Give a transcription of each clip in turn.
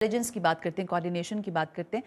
Intelligence की बात करते हैं, कोऑर्डिनेशन की बात करते हैं।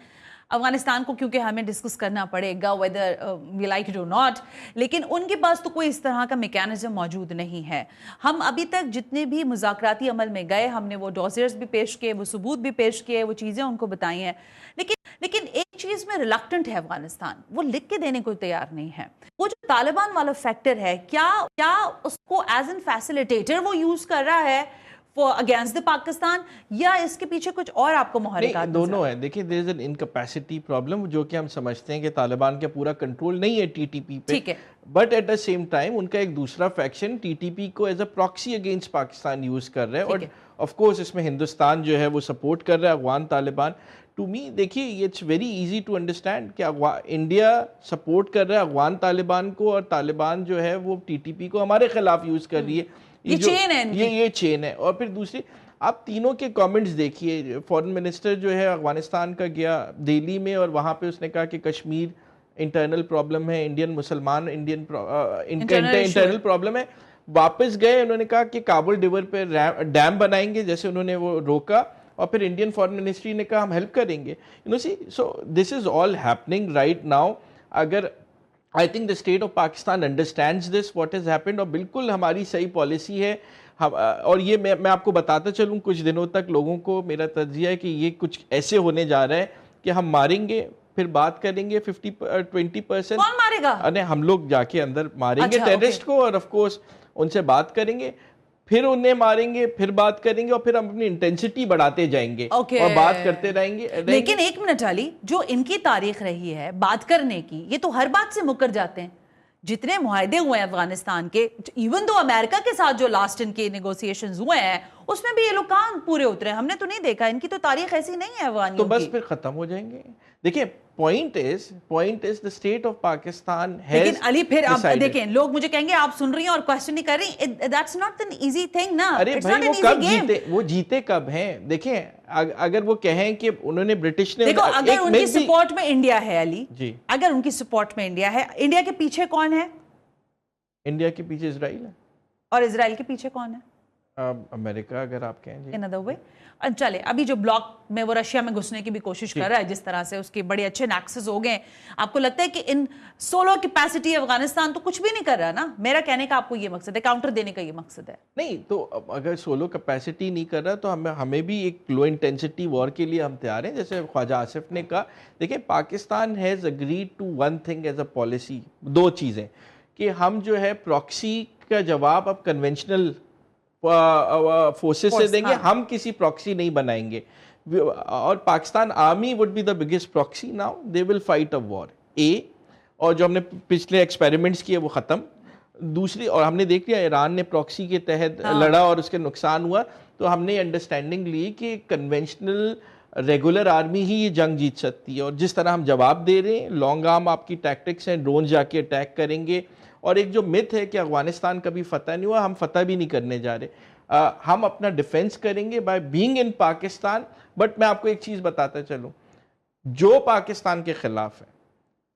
अफगानिस्तान को क्योंकि हमें डिस्कस करना पड़ेगा वेदर वी लाइक इट और नॉट, लेकिन उनके पास तो कोई इस तरह का मैकेनिज्म मौजूद नहीं है। हम अभी तक जितने भी मुज़ाकराती अमल में गए, हमने वो डॉसियर्स भी पेश किए, वो सबूत भी पेश किए, वो चीज़ें उनको बताई हैं, लेकिन एक चीज़ में रिलक्टेंट है अफगानिस्तान, वो लिख के देने को तैयार नहीं है। वो जो तालिबान वाला फैक्टर है, क्या उसको एज एन फैसिलिटेटर वो यूज़ कर रहा है अगेंस्ट द पाकिस्तान, या इसके पीछे कुछ और आपको मुहर्रिकात? दोनों है। देखिए, there is an incapacity problem, जो कि हम समझते हैं कि तालिबान का पूरा कंट्रोल नहीं है टीटीपी पे, ठीक है, but at the same time उनका एक दूसरा फैक्शन टीटीपी को as a proxy against Pakistan use कर रहा है, और ऑफ कोर्स इसमें हिंदुस्तान जो है वो सपोर्ट कर रहा है अफगान तालिबान। टू मी देखिए, it's very easy to understand कि इंडिया सपोर्ट कर रहा है अफगान तालिबान को, और तालिबान जो है वो टीटीपी को हमारे खिलाफ यूज कर रही है। ये चेन है, ये चेन है। और फिर दूसरी, आप तीनों के कमेंट्स देखिए। फॉरेन मिनिस्टर जो है अफगानिस्तान का गया दिल्ली में, और वहाँ पे उसने कहा कि कश्मीर इंटरनल प्रॉब्लम है, इंडियन इंटरनल प्रॉब्लम है। वापस गए, उन्होंने कहा कि काबुल रिवर पे डैम बनाएंगे, जैसे उन्होंने वो रोका, और फिर इंडियन फॉरेन मिनिस्ट्री ने कहा हम हेल्प करेंगे। You know see, so this is all happening right now. अगर I think the state of Pakistan understands this what has happened, और बिल्कुल हमारी सही पॉलिसी है। और ये मैं आपको बताता चलूँ, कुछ दिनों तक लोगों को मेरा तज्जिया है कि ये कुछ ऐसे होने जा रहा है कि हम मारेंगे, फिर बात करेंगे 50-20%। कौन मारेगा? अरे हम लोग जाके अंदर मारेंगे टेररिस्ट को, और ऑफ कोर्स उनसे बात करेंगे, फिर उन्हें मारेंगे, फिर बात करेंगे, और फिर हम अपनी इंटेंसिटी बढ़ाते जाएंगे और बात करते रहेंगे। लेकिन एक मिनट अली, जो इनकी तारीख रही है बात करने की, ये तो हर बात से मुकर जाते हैं। जितने मुआहदे हुए हैं अफगानिस्तान के, इवन तो अमेरिका के साथ जो लास्ट इनके नेगोशिएशंस हुए हैं, उसमें भी ये लोग कहां पूरे उतरे, हमने तो नहीं देखा। इनकी तो तारीख ऐसी नहीं है अफगानियों तो बस फिर खत्म हो जाएंगे। देखिए, point is the state of Pakistan has. लेकिन अली, फिर आप देखें, लोग मुझे कहेंगे आप सुन रही हैं और क्वेश्चन नहीं कर रही, that's not an easy thing ना। अरे भाई, वो जीते कब हैं? देखें, अगर वो कहें कि उन्होंने ब्रिटिश ने, देखो, अगर उनकी सपोर्ट में इंडिया है अली जी, अगर उनकी सपोर्ट में इंडिया है, इंडिया के पीछे कौन है? इंडिया के पीछे इजराइल है। और इजराइल के पीछे कौन है? अमेरिका, अगर आप कहें। इन अदर वे, चले, अभी जो ब्लॉक में वो रशिया में घुसने की भी कोशिश कर रहा है, जिस तरह से उसके बड़े अच्छे नैक्सेस हो गए, आपको लगता है कि इन सोलो कैपेसिटी अफगानिस्तान तो कुछ भी नहीं कर रहा ना? मेरा कहने का आपको ये मकसद है, काउंटर देने का ये मकसद है? नहीं, तो अगर सोलो कैपेसिटी नहीं कर रहा, तो हमें भी एक लो इंटेंसिटी वॉर के लिए हम तैयार हैं, जैसे ख्वाजा आसिफ ने कहा। देखिए, Pakistan has agreed to one thing as a policy, दो चीज़ें, कि हम जो है प्रॉक्सी का जवाब अब कन्वेंशनल फोर्सेस से देंगे। हम किसी प्रॉक्सी नहीं बनाएंगे, और Pakistan army would be the biggest proxy. Now they will fight a war और जो हमने पिछले एक्सपेरिमेंट्स किए वो ख़त्म। दूसरी, और हमने देख लिया ईरान ने प्रॉक्सी के तहत लड़ा और उसके नुकसान हुआ, तो हमने अंडरस्टैंडिंग ली कि कन्वेंशनल रेगुलर आर्मी ही ये जंग जीत सकती है। और जिस तरह हम जवाब दे रहे हैं, लॉन्ग आर्म आपकी टैक्टिक्स हैं, ड्रोन जाके अटैक करेंगे। और एक जो मिथ है कि अफगानिस्तान कभी फतह नहीं हुआ, हम फतह भी नहीं करने जा रहे। हम अपना डिफेंस करेंगे by being in Pakistan. But मैं आपको एक चीज़ बताता चलूँ, जो पाकिस्तान के खिलाफ है,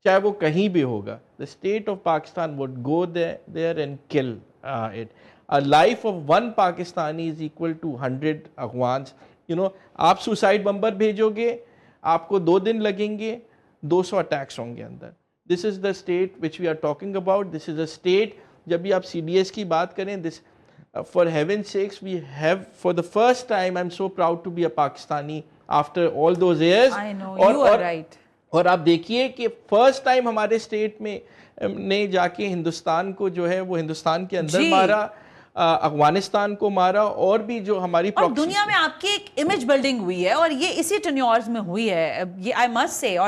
चाहे वो कहीं भी होगा, the state of Pakistan would go there and kill it. A life of one Pakistani is equal to 100 Afghans. You know, आप सुसाइड बम्बर भेजोगे, आपको 2 दिन लगेंगे, 200 अटैक्स होंगे अंदर। This is the state which we are talking about. This is a state, जब भी आप CDS की बात करें, this for heaven sakes we have for the first time, I am so proud to be a Pakistani after all those years. और आप देखिए कि फर्स्ट टाइम हमारे स्टेट में ने जाके हिंदुस्तान को जो है वो हिंदुस्तान के अंदर मारा, अफगानिस्तान को मारा, और भी जो हमारी और दुनिया में आपकी एक इमेज बिल्डिंग हुई है, और ये इसी टेन्योर्स में हुई है, ये आई मस्ट से।